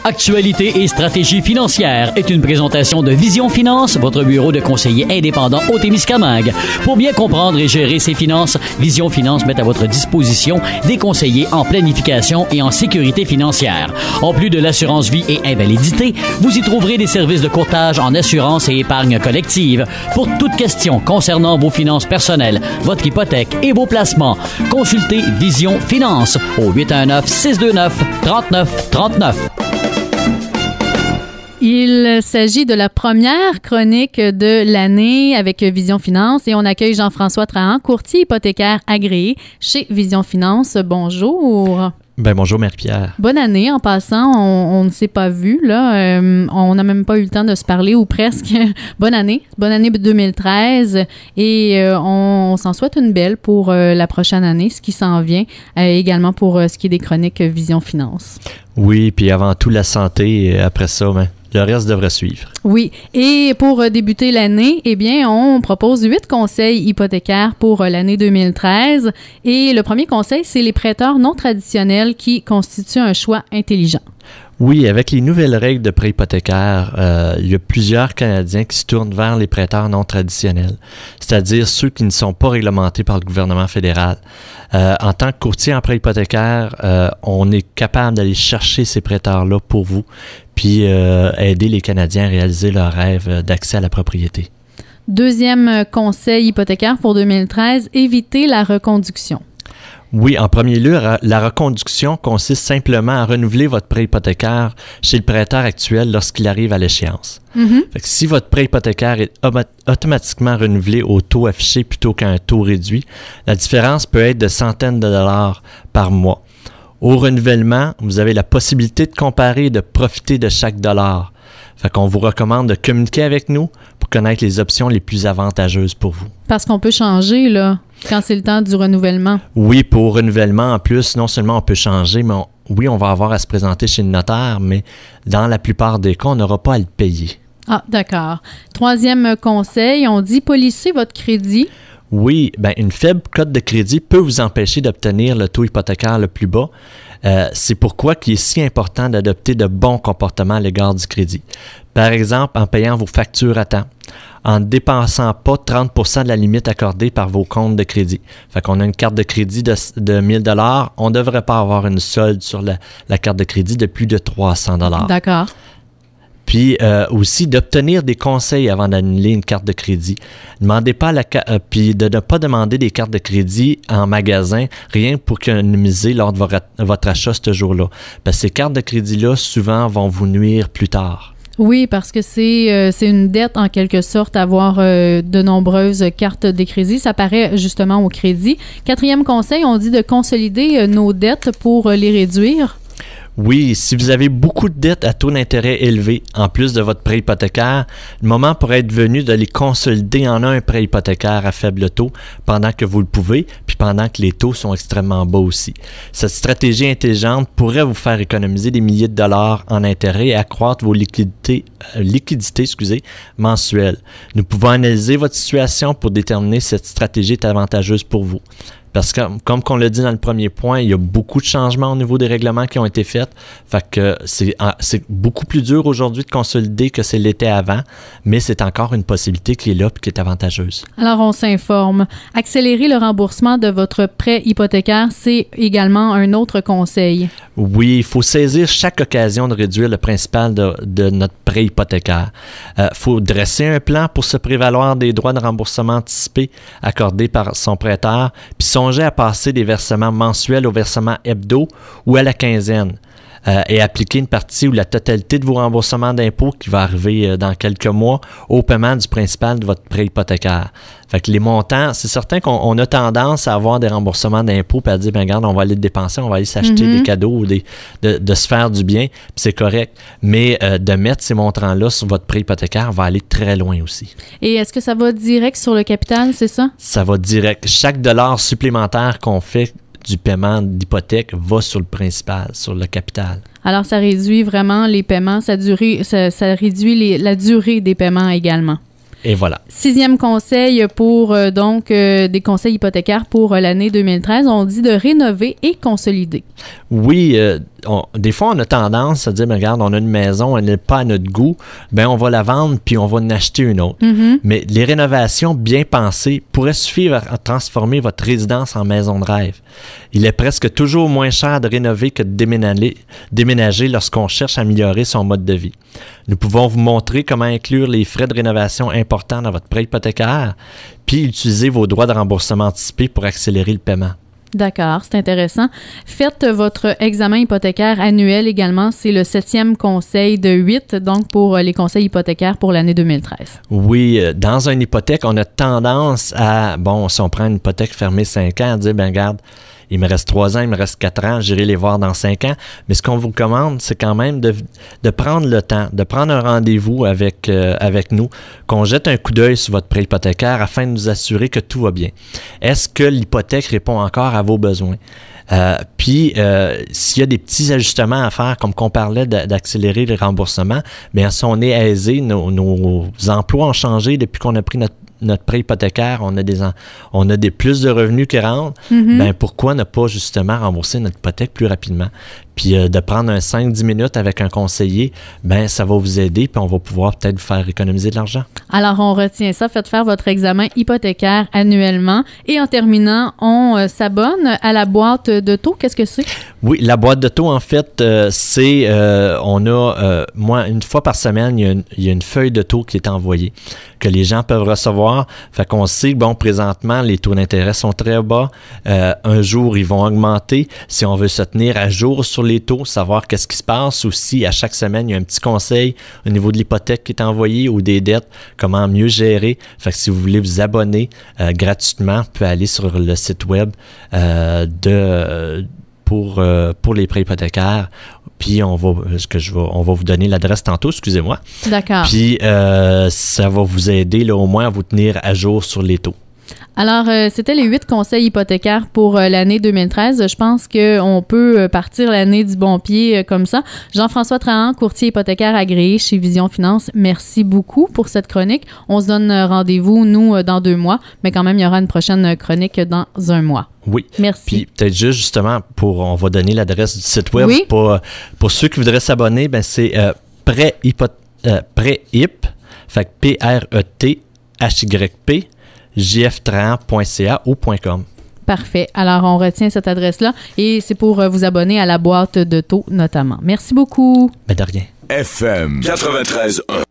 Actualité et stratégie financière est une présentation de Vision Finance, votre bureau de conseiller indépendant au Témiscamingue. Pour bien comprendre et gérer ses finances, Vision Finance met à votre disposition des conseillers en planification et en sécurité financière. En plus de l'assurance vie et invalidité, vous y trouverez des services de courtage en assurance et épargne collective. Pour toute question concernant vos finances personnelles, votre hypothèque et vos placements, consultez Vision Finance au 819-629-3939. Il s'agit de la première chronique de l'année avec Vision Finance et on accueille Jean-François Trahan, courtier hypothécaire agréé chez Vision Finance. Bonjour. Ben bonjour Marie-Pierre. Bonne année en passant, on ne s'est pas vu là, on n'a même pas eu le temps de se parler ou presque. Bonne année 2013 et on s'en souhaite une belle pour la prochaine année, ce qui s'en vient, également pour ce qui est des chroniques Vision Finance. Oui, puis avant tout la santé et après ça, ben, le reste devrait suivre. Oui. Et pour débuter l'année, eh bien, on propose 8 conseils hypothécaires pour l'année 2013. Et le premier conseil, c'est les prêteurs non traditionnels qui constituent un choix intelligent. Oui, avec les nouvelles règles de prêt hypothécaire, il y a plusieurs Canadiens qui se tournent vers les prêteurs non traditionnels, c'est-à-dire ceux qui ne sont pas réglementés par le gouvernement fédéral. En tant que courtier en prêt hypothécaire, on est capable d'aller chercher ces prêteurs-là pour vous, puis aider les Canadiens à réaliser leur rêve d'accès à la propriété. Deuxième conseil hypothécaire pour 2013, éviter la reconduction. Oui, en premier lieu, la reconduction consiste simplement à renouveler votre prêt hypothécaire chez le prêteur actuel lorsqu'il arrive à l'échéance. Fait que si votre prêt hypothécaire est automatiquement renouvelé au taux affiché plutôt qu'à un taux réduit, la différence peut être de centaines de dollars par mois. Au renouvellement, vous avez la possibilité de comparer et de profiter de chaque dollar. Fait qu'on vous recommande de communiquer avec nous pour connaître les options les plus avantageuses pour vous. Parce qu'on peut changer, là, quand c'est le temps du renouvellement. Oui, pour renouvellement, en plus, non seulement on peut changer, mais on va avoir à se présenter chez le notaire, mais dans la plupart des cas, on n'aura pas à le payer. Ah, d'accord. Troisième conseil, on dit polisser votre crédit. Oui, ben une faible cote de crédit peut vous empêcher d'obtenir le taux hypothécaire le plus bas. C'est pourquoi il est si important d'adopter de bons comportements à l'égard du crédit. Par exemple, en payant vos factures à temps, en ne dépensant pas 30% de la limite accordée par vos comptes de crédit. Fait qu'on a une carte de crédit de 1 000 $, on ne devrait pas avoir une solde sur la carte de crédit de plus de 300 $. D'accord. Puis aussi d'obtenir des conseils avant d'annuler une carte de crédit. Demandez pas puis de ne pas demander des cartes de crédit en magasin, rien pour économiser lors de votre achat ce jour-là. Parce que ces cartes de crédit-là, souvent, vont vous nuire plus tard. Oui, parce que c'est une dette en quelque sorte, avoir de nombreuses cartes de crédit. Ça paraît justement au crédit. Quatrième conseil, on dit de consolider nos dettes pour les réduire. Oui, si vous avez beaucoup de dettes à taux d'intérêt élevé, en plus de votre prêt hypothécaire, le moment pourrait être venu de les consolider en un prêt hypothécaire à faible taux pendant que vous le pouvez, puis pendant que les taux sont extrêmement bas aussi. Cette stratégie intelligente pourrait vous faire économiser des milliers de dollars en intérêt et accroître vos liquidités mensuelles. Nous pouvons analyser votre situation pour déterminer si cette stratégie est avantageuse pour vous. Parce que, comme on l'a dit dans le premier point, il y a beaucoup de changements au niveau des règlements qui ont été faits. Fait que c'est beaucoup plus dur aujourd'hui de consolider que c'est l'était avant, mais c'est encore une possibilité qui est là et qui est avantageuse. Alors, on s'informe. Accélérer le remboursement de votre prêt hypothécaire, c'est également un autre conseil. Oui, il faut saisir chaque occasion de réduire le principal de notre prêt hypothécaire. Faut dresser un plan pour se prévaloir des droits de remboursement anticipés accordés par son prêteur, puis songez à passer des versements mensuels au versement hebdo ou à la quinzaine et appliquer une partie ou la totalité de vos remboursements d'impôts qui va arriver dans quelques mois au paiement du principal de votre prêt hypothécaire. Fait que les montants, c'est certain qu'on a tendance à avoir des remboursements d'impôts et à dire, ben regarde, on va aller le dépenser, on va aller s'acheter des cadeaux ou de se faire du bien, puis c'est correct. Mais de mettre ces montants-là sur votre prêt hypothécaire va aller très loin aussi. Et est-ce que ça va direct sur le capital, c'est ça? Ça va direct. Chaque dollar supplémentaire qu'on fait du paiement d'hypothèque va sur le principal, sur le capital. Alors, ça réduit vraiment les paiements, ça réduit la durée des paiements également. Et voilà. Sixième conseil pour des conseils hypothécaires pour l'année 2013, on dit de rénover et consolider. Oui, des fois, on a tendance à dire, ben, regarde, on a une maison, elle n'est pas à notre goût, ben on va la vendre puis on va en acheter une autre. Mm-hmm. Mais les rénovations bien pensées pourraient suffire à transformer votre résidence en maison de rêve. Il est presque toujours moins cher de rénover que de déménager lorsqu'on cherche à améliorer son mode de vie. Nous pouvons vous montrer comment inclure les frais de rénovation importants dans votre prêt hypothécaire, puis utiliser vos droits de remboursement anticipé pour accélérer le paiement. D'accord, c'est intéressant. Faites votre examen hypothécaire annuel également. C'est le 7e conseil de 8, donc pour les conseils hypothécaires pour l'année 2013. Oui, dans une hypothèque, on a tendance à, si on prend une hypothèque fermée 5 ans, à dire, ben regarde, il me reste 3 ans, il me reste 4 ans, j'irai les voir dans 5 ans. Mais ce qu'on vous recommande, c'est quand même de prendre le temps, de prendre un rendez-vous avec nous, qu'on jette un coup d'œil sur votre prêt hypothécaire afin de nous assurer que tout va bien. Est-ce que l'hypothèque répond encore à vos besoins? Puis, s'il y a des petits ajustements à faire, comme qu'on parlait d'accélérer le remboursement, bien, si on est aisé, nos emplois ont changé depuis qu'on a pris notre prêt hypothécaire, on a des plus de revenus qui rentrent, ben pourquoi ne pas justement rembourser notre hypothèque plus rapidement? Puis de prendre un 5-10 minutes avec un conseiller, ben ça va vous aider, puis on va pouvoir peut-être vous faire économiser de l'argent. Alors, on retient ça. Faites faire votre examen hypothécaire annuellement. Et en terminant, on s'abonne à la boîte de taux. Qu'est-ce que c'est? Oui, la boîte de taux, en fait, c'est, moi, une fois par semaine, il y a une feuille de taux qui est envoyée, que les gens peuvent recevoir. Fait qu'on sait que, présentement, les taux d'intérêt sont très bas. Un jour, ils vont augmenter. Si on veut se tenir à jour sur les taux, savoir qu'est-ce qui se passe, ou si à chaque semaine, il y a un petit conseil au niveau de l'hypothèque qui est envoyé ou des dettes, comment mieux gérer. Fait que si vous voulez vous abonner gratuitement, vous pouvez aller sur le site web pour les prêts hypothécaires. Puis on va vous donner l'adresse tantôt, excusez-moi. D'accord. Puis ça va vous aider là, au moins à vous tenir à jour sur les taux. Alors, c'était les 8 conseils hypothécaires pour l'année 2013. Je pense qu'on peut partir l'année du bon pied comme ça. Jean-François Trahan, courtier hypothécaire agréé chez Vision Finance, merci beaucoup pour cette chronique. On se donne rendez-vous, nous, dans 2 mois, mais quand même, il y aura une prochaine chronique dans 1 mois. Oui. Merci. Puis peut-être juste justement, on va donner l'adresse du site web. Oui. Pour ceux qui voudraient s'abonner, ben c'est Prêt-Hyp, fait que PRETHYP, jftrahan.ca ou .com. Parfait. Alors, on retient cette adresse-là et c'est pour vous abonner à la boîte de taux notamment. Merci beaucoup. Ben de rien. FM 93.1